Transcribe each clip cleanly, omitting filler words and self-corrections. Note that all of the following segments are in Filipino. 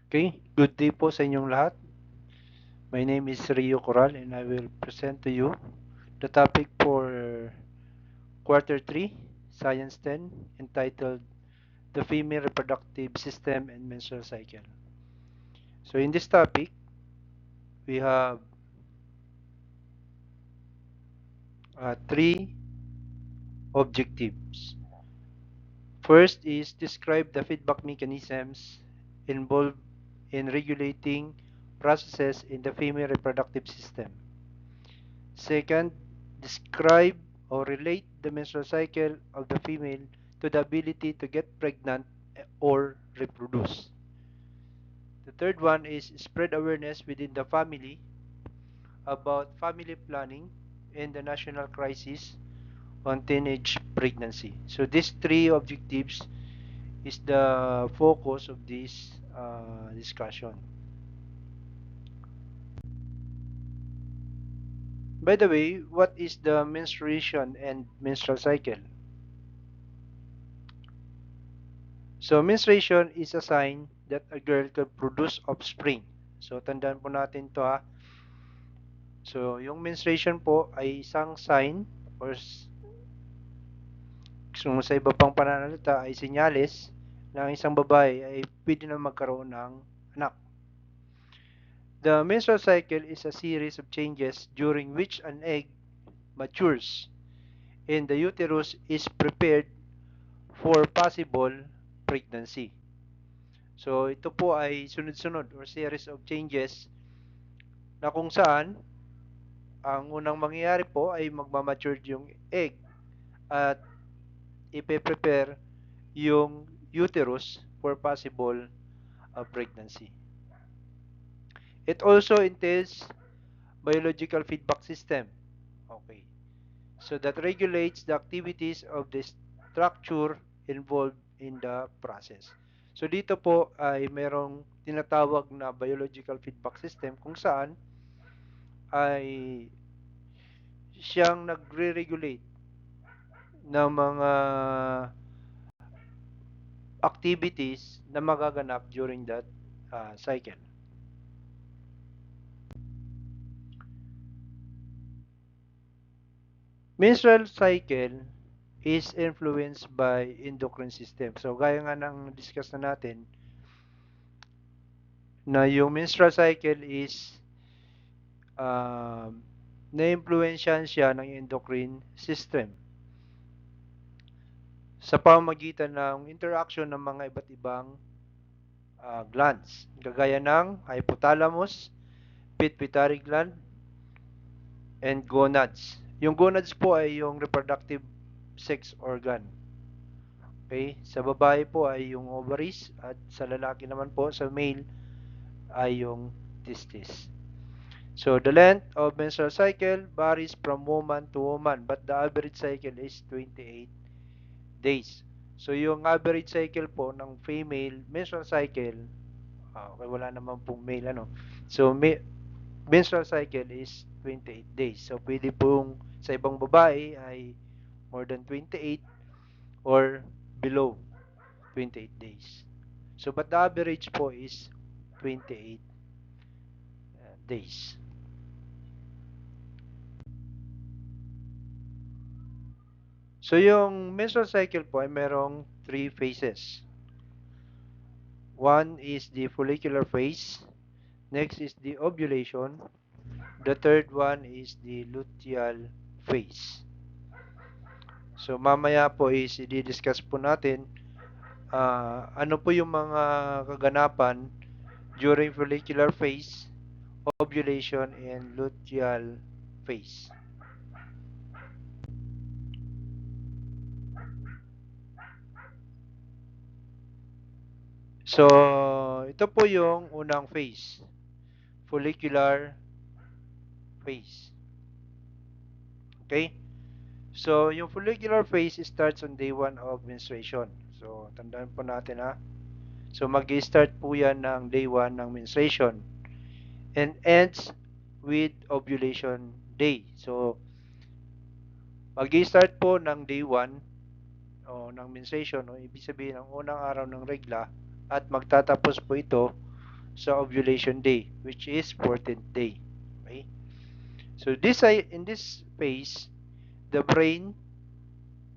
Okay, good day po sa inyong lahat. My name is Rio Coral and I will present to you the topic for Quarter 3, Science 10, entitled The Female Reproductive System and Menstrual Cycle. So in this topic, we have three objectives. First is describe the feedback mechanisms involved in regulating processes in the female reproductive system. Second, describe or relate the menstrual cycle of the female to the ability to get pregnant or reproduce. The third one is spread awareness within the family about family planning and the national crisis on teenage pregnancy. So these three objectives is the focus of this discussion. By the way, what is the menstruation and menstrual cycle? So, menstruation is a sign that a girl can produce offspring. So, tandaan po natin to ha. So, yung menstruation po ay isang sign or sa iba pang pananalita ay senyales na ang isang babae ay pwede na magkaroon ng anak. The menstrual cycle is a series of changes during which an egg matures and the uterus is prepared for possible pregnancy. So, ito po ay sunod-sunod or series of changes na kung saan ang unang mangyayari po ay magmamature yung egg at ipe-prepare yung uterus for possible pregnancy. It also entails biological feedback system. Okay. So that regulates the activities of the structure involved in the process. So dito po ay merong tinatawag na biological feedback system kung saan ay siyang nagre-regulate ng mga activities na magaganap during that cycle. Menstrual cycle is influenced by endocrine system. So, gaya nga ng discuss na natin, na yung menstrual cycle is na-influensyahan siya ng endocrine system sa pamamagitan ng interaction ng mga iba't ibang glands, kagaya ng hypothalamus, pituitary gland, and gonads. Yung gonads po ay yung reproductive sex organ. Okay? Sa babae po ay yung ovaries at sa lalaki naman po, sa male, ay yung testis. So, the length of menstrual cycle varies from woman to woman, but the average cycle is 28 days. So, yung average cycle po ng female menstrual cycle, okay, wala naman pong male, ano. So, menstrual cycle is 28 days. So, pwede pong sa ibang babae ay more than 28 or below 28 days. So, but the average po is 28 days. So, yung menstrual cycle po ay merong 3 phases. One is the follicular phase. Next is the ovulation. The third one is the luteal phase. So, mamaya po is i-discuss po natin ano po yung mga kaganapan during follicular phase, ovulation, and luteal phase. So, ito po yung unang phase, follicular phase. Okay? So, yung follicular phase starts on day 1 of menstruation. So, tandaan po natin ha. So, mag-start po yan ng day 1 ng menstruation and ends with ovulation day. So, mag-start po ng day 1 ng menstruation, ibig sabihin ang unang araw ng regla at magtatapos po ito sa ovulation day, which is 14th day. Okay? So in this phase, the brain,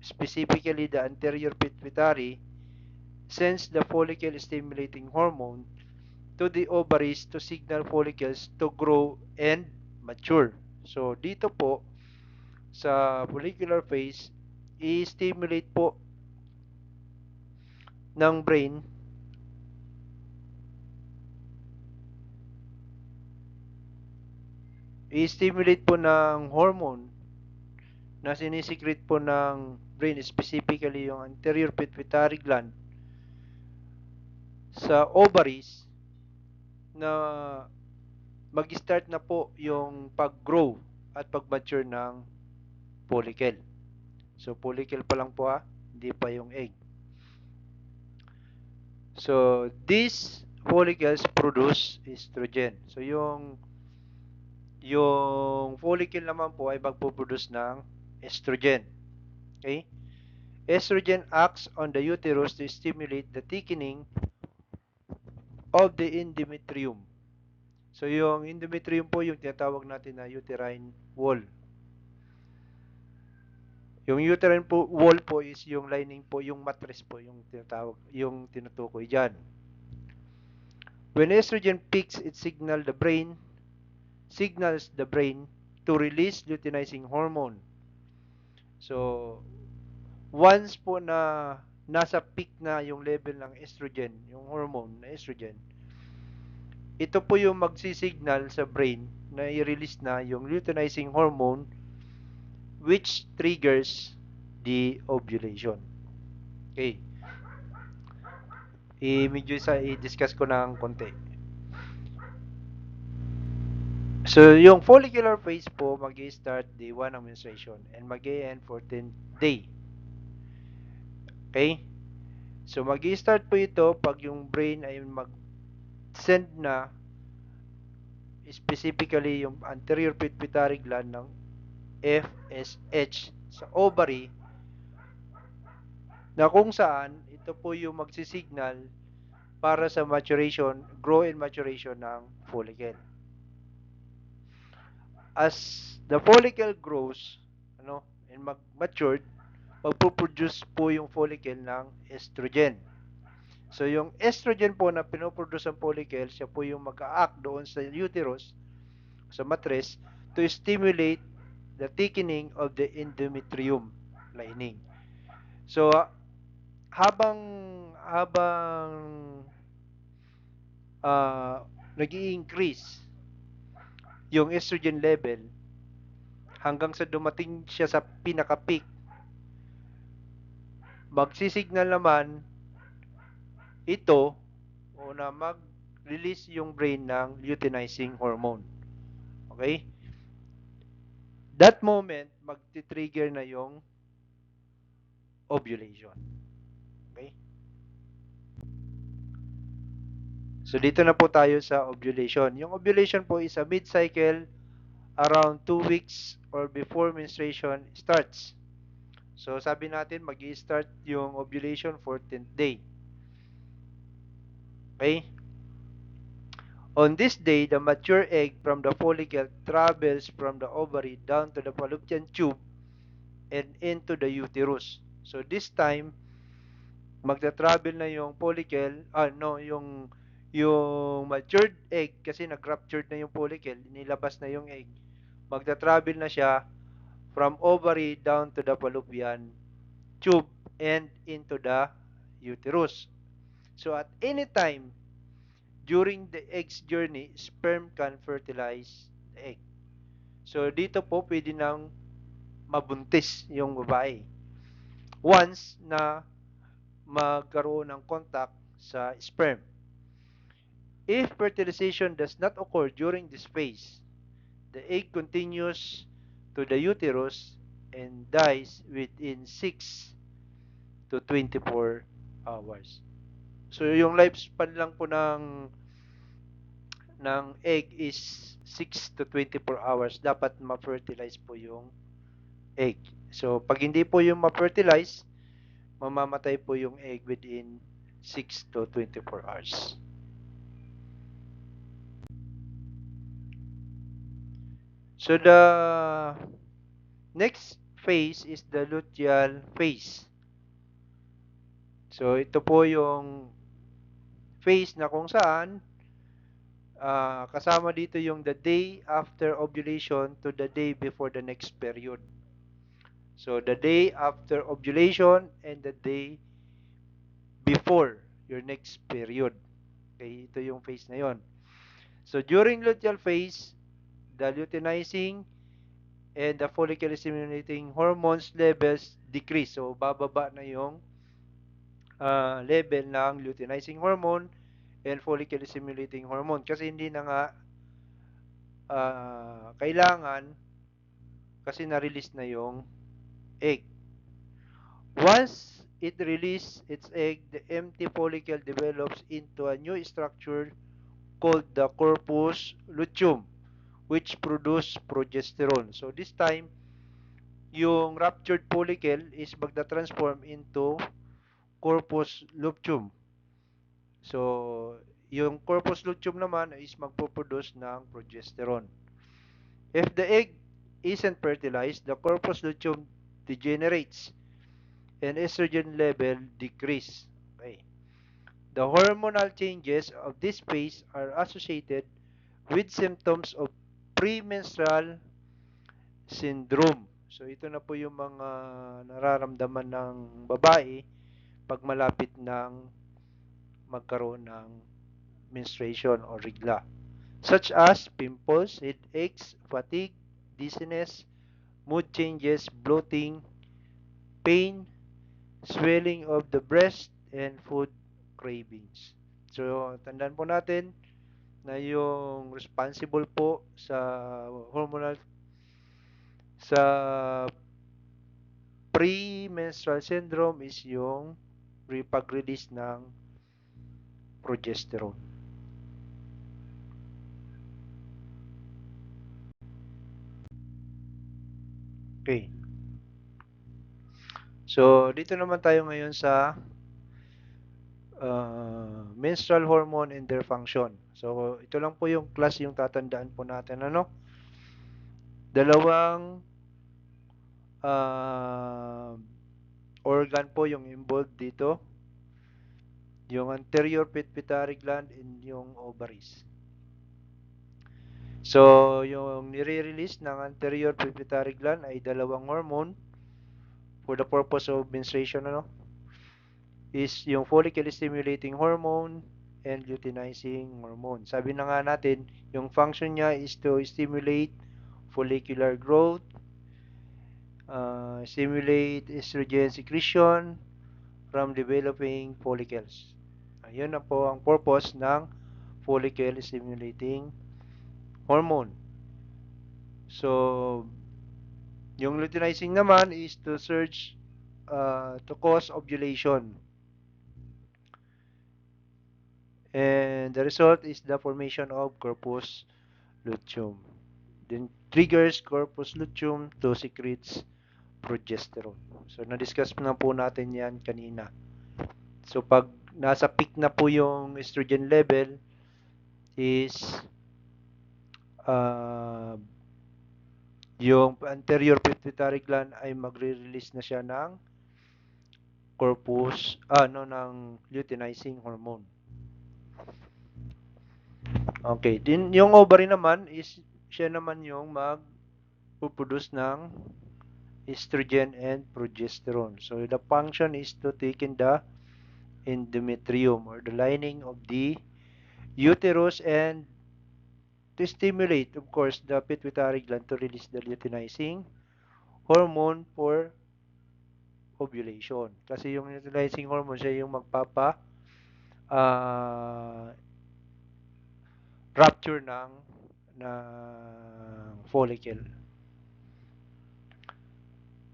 specifically the anterior pituitary, sends the follicle stimulating hormone to the ovaries to signal follicles to grow and mature. So dito po sa follicular phase, i-stimulate po ng brain i-stimulate po ng hormone na sinisecrete po ng brain, specifically yung anterior pituitary gland sa ovaries, na mag-start na po yung pag-grow at pag-mature ng follicle. So follicle pa lang po, hindi pa yung egg. So these follicles produce estrogen. So yung follicle naman po ay magpo-produce ng estrogen. Okay? Estrogen acts on the uterus to stimulate the thickening of the endometrium. So yung endometrium po yung tinatawag natin na uterine wall. Yung uterine po, wall po is yung lining po, yung mattress po, yung tinatawag, yung tinutukoy diyan. When estrogen peaks, it signals the brain to release luteinizing hormone. So once po na nasa peak na yung level ng estrogen, yung hormone na estrogen, ito po yung magsisignal sa brain na i-release na yung luteinizing hormone, which triggers the ovulation. Okay. Medyo i-discuss ko ng konti. So, yung follicular phase po, mag-i-start day 1 ng menstruation and mag-i-end 14th day. Okay? So, mag-i-start po ito pag yung brain ay mag-send na, specifically yung anterior pituitary gland ng FSH sa ovary, na kung saan ito po yung magsisignal para sa maturation, grow and maturation ng follicle. As the follicle grows, and matured, magpo-produce po yung follicle ng estrogen. So yung estrogen po na pinoproduce ng follicle, siya po yung mag-a-act doon sa uterus, sa mattress, to stimulate the thickening of the endometrium lining. So habang nag-i-increase yung estrogen level hanggang sa dumating siya sa pinaka-peak, magsisignal naman ito o na mag-release yung brain ng luteinizing hormone. Okay? That moment, magti-trigger na yung ovulation. Okay? So, dito na po tayo sa ovulation. Yung ovulation po is a mid-cycle around 2 weeks or before menstruation starts. So, sabi natin, mag-i-start yung ovulation 14th day. Okay? On this day, the mature egg from the follicle travels from the ovary down to the fallopian tube and into the uterus. So, this time, magta-travel na yung follicle, yung matured egg, kasi nag-ruptured na yung follicle, nilabas na yung egg, magta-travel na siya from ovary down to the fallopian tube and into the uterus. So at any time during the egg's journey, sperm can fertilize the egg. So dito po pwede nang mabuntis yung babae once na magkaroon ng contact sa sperm. If fertilization does not occur during this phase, the egg continues to the uterus and dies within 6 to 24 hours. So yung lifespan lang po ng egg is 6 to 24 hours. Dapat ma-fertilize po yung egg. So pag hindi po yung ma-fertilize, mamamatay po yung egg within 6 to 24 hours. So the next phase is the luteal phase. So ito po yung phase na kung saan kasama dito yung the day after ovulation to the day before the next period. So the day after ovulation and the day before your next period. Okay, ito yung phase na yon. So during luteal phase, the luteinizing and the follicle stimulating hormones levels decrease. So bababa na yung level ng luteinizing hormone and follicle stimulating hormone kasi hindi na nga kailangan kasi na-release na yung egg. Once it releases its egg, the empty follicle develops into a new structure called the corpus luteum, which produce progesterone. So this time, yung ruptured follicle is magda-transform into corpus luteum. So, yung corpus luteum naman is magpo-produce ng progesterone. If the egg isn't fertilized, the corpus luteum degenerates and estrogen level decrease. Okay. The hormonal changes of this phase are associated with symptoms of premenstrual syndrome. So ito na po yung mga nararamdaman ng babae pag malapit ng magkaroon ng menstruation or regla. Such as pimples, headaches, fatigue, dizziness, mood changes, bloating, pain, swelling of the breast, and food cravings. So, tandaan po natin na yung responsible po sa hormonal sa premenstrual syndrome is yung pag-release ng progesterone. Okay. So, dito naman tayo ngayon sa menstrual hormone and their function. So, ito lang po yung class yung tatandaan po natin. Ano? Dalawang organ po yung involved dito. Yung anterior pituitary gland and yung ovaries. So, yung nire-release ng anterior pituitary gland ay dalawang hormone for the purpose of menstruation, ano? Is yung follicle stimulating hormone and luteinizing hormone. Sabi na nga natin, yung function niya is to stimulate follicular growth, stimulate estrogen secretion from developing follicles. Ayun na po ang purpose ng follicle stimulating hormone. So, yung luteinizing naman is to surge to cause ovulation. And the result is the formation of corpus luteum. Then triggers corpus luteum to secretes progesterone. So, na-discuss na po natin yan kanina. So, pag nasa peak na po yung estrogen level is yung anterior pituitary gland ay magre-release na siya ng corpus, ng luteinizing hormone. Okay, din yung ovary naman is siya naman yung mag-produce ng estrogen and progesterone. So the function is to thicken the endometrium or the lining of the uterus and to stimulate, of course, the pituitary gland to release the luteinizing hormone for ovulation. Kasi yung luteinizing hormone siya yung magpapa uh, rupture ng follicle.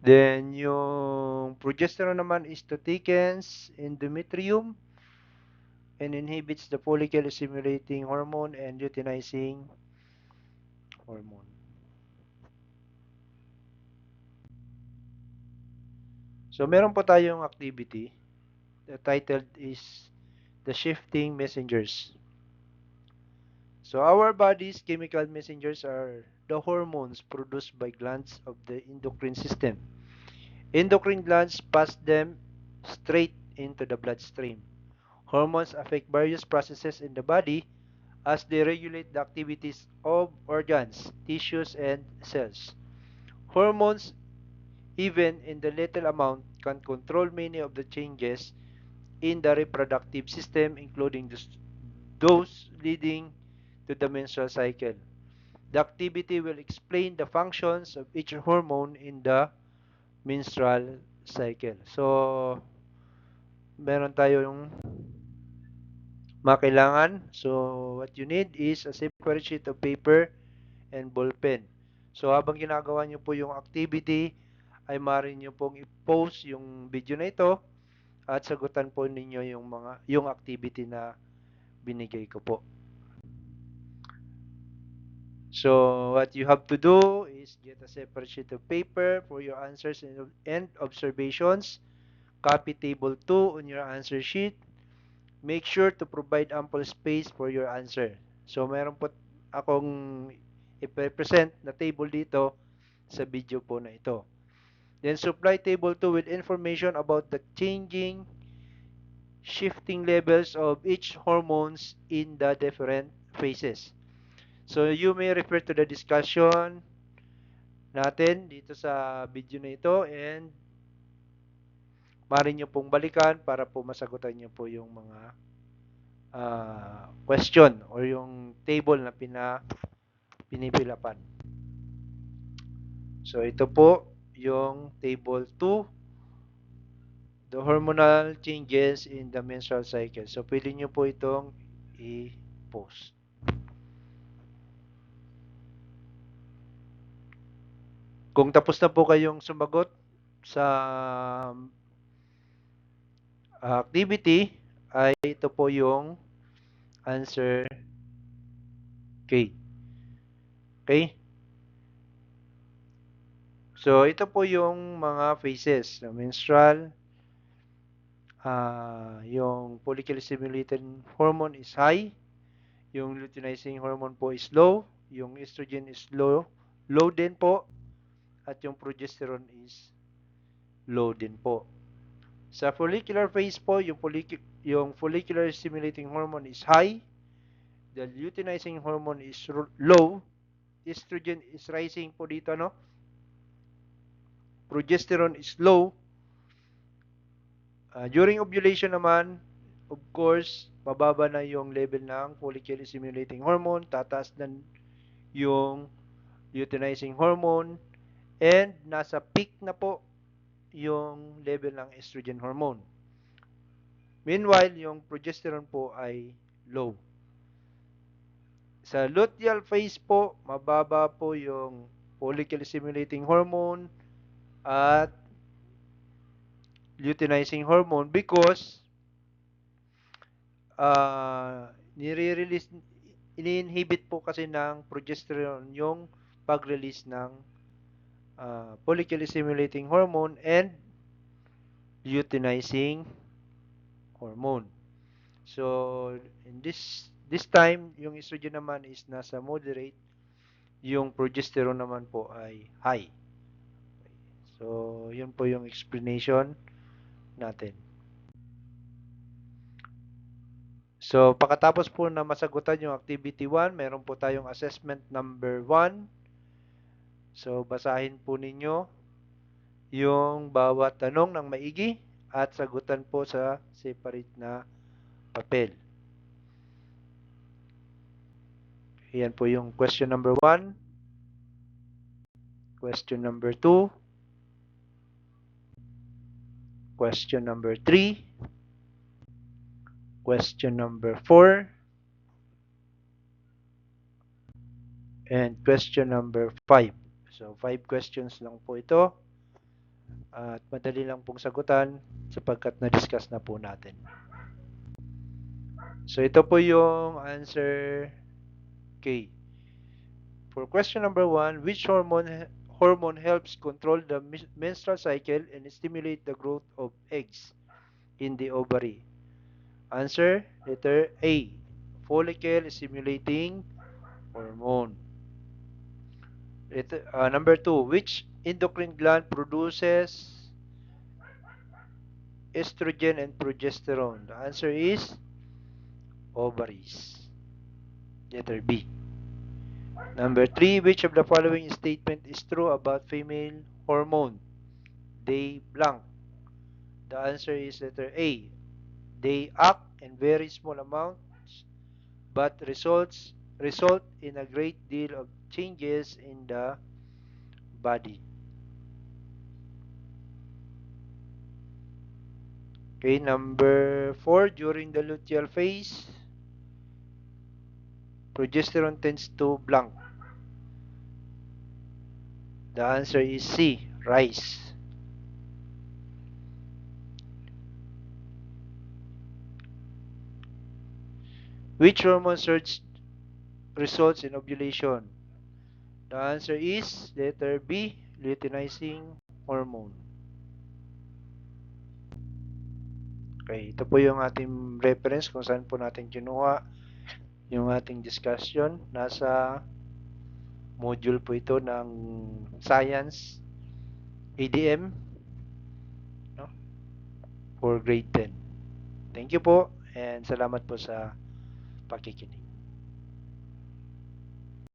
Then, yung progesterone naman is to thickens endometrium and inhibits the follicle stimulating hormone and luteinizing hormone. So, meron po tayong activity. The title is The Shifting Messengers. So our body's chemical messengers are the hormones produced by glands of the endocrine system. Endocrine glands pass them straight into the bloodstream. Hormones affect various processes in the body as they regulate the activities of organs, tissues, and cells. Hormones, even in the little amount, can control many of the changes in the reproductive system, including those leading to the menstrual cycle. The activity will explain the functions of each hormone in the menstrual cycle. So, meron tayong mga kailangan. So, what you need is a separate sheet of paper and ball pen. So, habang ginagawa nyo po yung activity, ay maaari nyo pong i-post yung video na ito at sagutan po ninyo yung activity na binigay ko po. So, what you have to do is get a separate sheet of paper for your answers and observations. Copy table 2 on your answer sheet. Make sure to provide ample space for your answer. So, meron po akong i-present na table dito sa video po na ito. Then, supply table 2 with information about the changing, shifting levels of each hormones in the different phases. So, you may refer to the discussion natin dito sa video na ito and maaari nyo pong balikan para po masagutan nyo po yung mga question or yung table na pinipilapan. So, ito po yung table 2, the hormonal changes in the menstrual cycle. So, pwede nyo po itong i-post. Kung tapos na po kayong sumagot sa activity, ay ito po yung answer K. Okay? So, ito po yung mga phases. The menstrual, yung follicle stimulating hormone is high, yung luteinizing hormone po is low, yung estrogen is low, low din po, at yung progesterone is low din po. Sa follicular phase po, yung follicular stimulating hormone is high, the luteinizing hormone is low, estrogen is rising po dito, no? Progesterone is low. During ovulation naman, of course, mababa na yung level ng follicle stimulating hormone, tataas na yung luteinizing hormone, and nasa peak na po yung level ng estrogen hormone. Meanwhile, yung progesterone po ay low. Sa luteal phase po, mababa po yung follicle stimulating hormone at luteinizing hormone because nire-release, ini-inhibit po kasi ng progesterone yung pag-release ng follicle stimulating hormone and luteinizing hormone. So, in this time, yung estrogen naman is nasa moderate, yung progesterone naman po ay high. So, yun po yung explanation natin. So, pagkatapos po na masagutan yung activity 1, meron po tayong assessment number 1. So, basahin po ninyo yung bawat tanong ng maigi at sagutan po sa separate na papel. Yan po yung question number 1, question number 2, question number 3, question number 4, and question number 5. So, 5 questions lang po ito. At madali lang pong sagutan sapagkat na-discuss na po natin. So, ito po yung answer K. For question number 1, which hormone helps control the menstrual cycle and stimulate the growth of eggs in the ovary? Answer, letter A, follicle stimulating hormone. Number 2, which endocrine gland produces estrogen and progesterone? The answer is ovaries. Letter B. Number 3, which of the following statement is true about female hormone? They blank. The answer is letter A. They act in very small amounts but result in a great deal of changes in the body. Okay, number 4, during the luteal phase, progesterone tends to blank. The answer is C, rise. Which hormone surge results in ovulation? The answer is letter B, luteinizing hormone. Okay, ito po yung ating reference kung saan po natin kinuha yung ating discussion. Nasa module po ito ng Science ADM, no, for grade 10. Thank you po and salamat po sa pakikinig.